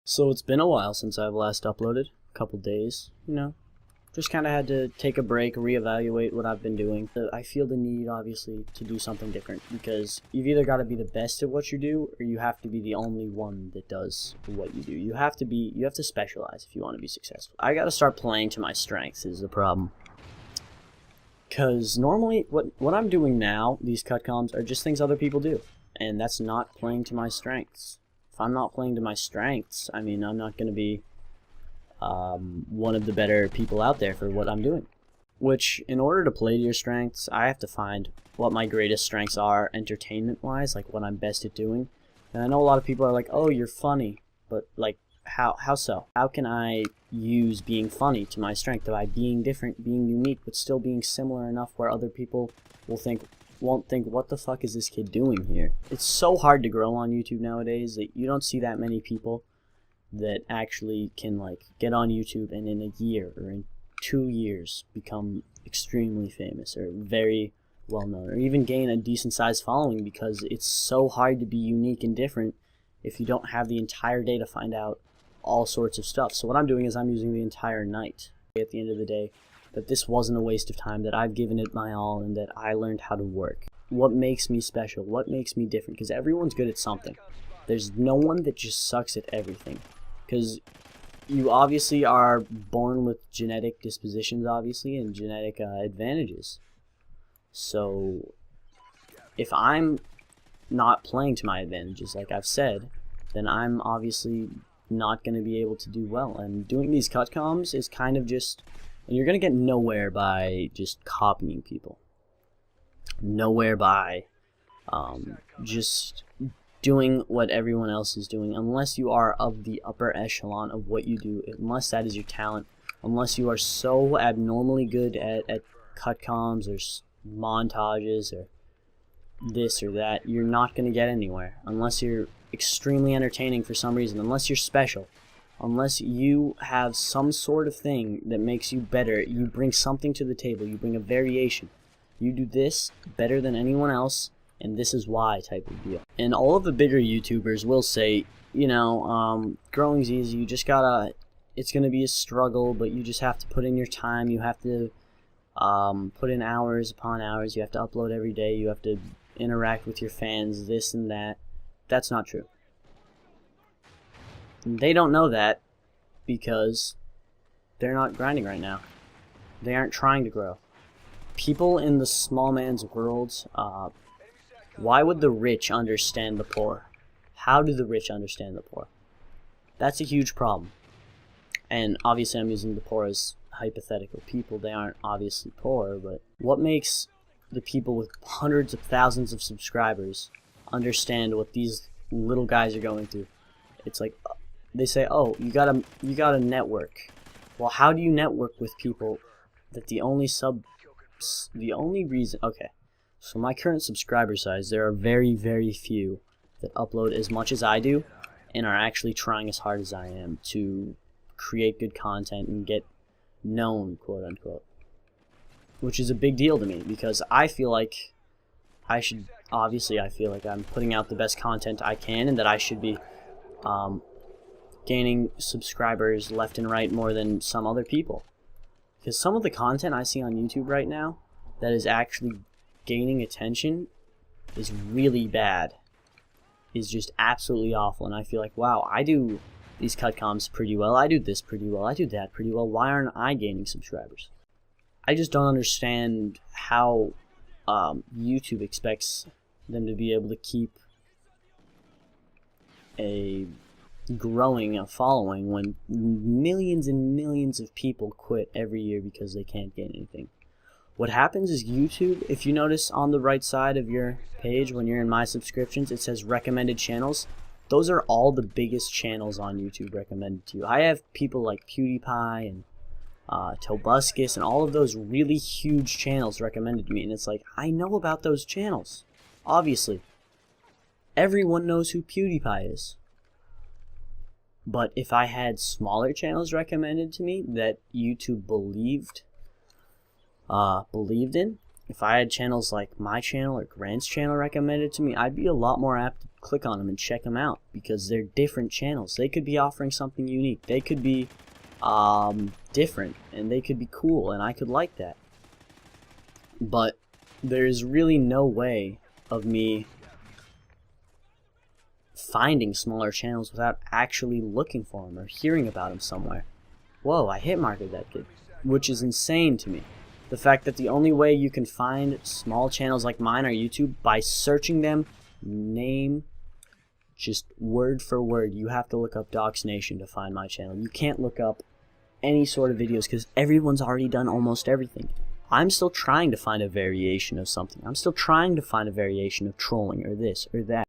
So it's been a while since I've last uploaded, a couple days, just kind of had to take a break, reevaluate what I've been doing. I feel the need, obviously, to do something different, because you've either got to be the best at what you do, or you have to be the only one that does what you do. You have to specialize if you want to be successful. I got to start playing to my strengths is the problem. Because normally, what I'm doing now, these cut comms, are just things other people do, and that's not playing to my strengths. If I'm not playing to my strengths, I mean, I'm not going to be one of the better people out there for what I'm doing. Which, in order to play to your strengths, I have to find what my greatest strengths are entertainment-wise, like what I'm best at doing. And I know a lot of people are like, oh, you're funny, but like, how so? How can I use being funny to my strength by being different, being unique, but still being similar enough where other people won't think, what the fuck is this kid doing here? It's so hard to grow on YouTube nowadays that you don't see that many people that actually can like get on YouTube and in a year or in 2 years become extremely famous or very well known, or even gain a decent sized following, because it's so hard to be unique and different if you don't have the entire day to find out all sorts of stuff. So what I'm doing is I'm using the entire night at the end of the day, that this wasn't a waste of time, that I've given it my all, and that I learned how to work. What makes me special? What makes me different? Because everyone's good at something. There's no one that just sucks at everything. Because you obviously are born with genetic dispositions, obviously, and genetic advantages. So if I'm not playing to my advantages, like I've said, then I'm obviously not going to be able to do well. And doing these cut comms is kind of just... And you're going to get nowhere by just copying people. Nowhere by just doing what everyone else is doing, unless you are of the upper echelon of what you do, unless that is your talent, unless you are so abnormally good at cut comms or montages or this or that. You're not going to get anywhere unless you're extremely entertaining for some reason, unless you're special. Unless you have some sort of thing that makes you better, you bring something to the table, you bring a variation. You do this better than anyone else, and this is why type of deal. And all of the bigger YouTubers will say, growing's easy, you just gotta, it's gonna be a struggle, but you just have to put in your time, you have to put in hours upon hours, you have to upload every day, you have to interact with your fans, this and that. That's not true. They don't know that because they're not grinding right now. They aren't trying to grow. People in the small man's world, why would the rich understand the poor? How do the rich understand the poor? That's a huge problem. And obviously I'm using the poor as hypothetical people. They aren't obviously poor, but what makes the people with hundreds of thousands of subscribers understand what these little guys are going through? It's like... They say, oh, you gotta network. Well, how do you network with people that the only reason... Okay, so my current subscriber size, there are very, very few that upload as much as I do and are actually trying as hard as I am to create good content and get known, quote unquote. Which is a big deal to me, because I feel like I should... Obviously, I feel like I'm putting out the best content I can, and that I should be... gaining subscribers left and right more than some other people. Because some of the content I see on YouTube right now that is actually gaining attention is really bad. Is just absolutely awful. And I feel like, wow, I do these cut comms pretty well. I do this pretty well. I do that pretty well. Why aren't I gaining subscribers? I just don't understand how YouTube expects them to be able to keep growing a following when millions and millions of people quit every year because they can't gain anything. What happens is YouTube, if you notice on the right side of your page when you're in my subscriptions, it says recommended channels. Those are all the biggest channels on YouTube recommended to you. I have people like PewDiePie and Tobuscus and all of those really huge channels recommended to me, and it's like, I know about those channels. Obviously. Everyone knows who PewDiePie is. But if I had smaller channels recommended to me that YouTube believed in, if I had channels like my channel or Grant's channel recommended to me, I'd be a lot more apt to click on them and check them out, because they're different channels. They could be offering something unique. They could be different, and they could be cool, and I could like that. But there's really no way of me finding smaller channels without actually looking for them or hearing about them somewhere. Whoa, I hit marketed that kid, which is insane to me. The fact that the only way you can find small channels like mine on YouTube by searching them, name, just word for word. You have to look up Docsnation to find my channel. You can't look up any sort of videos because everyone's already done almost everything. I'm still trying to find a variation of something. I'm still trying to find a variation of trolling or this or that.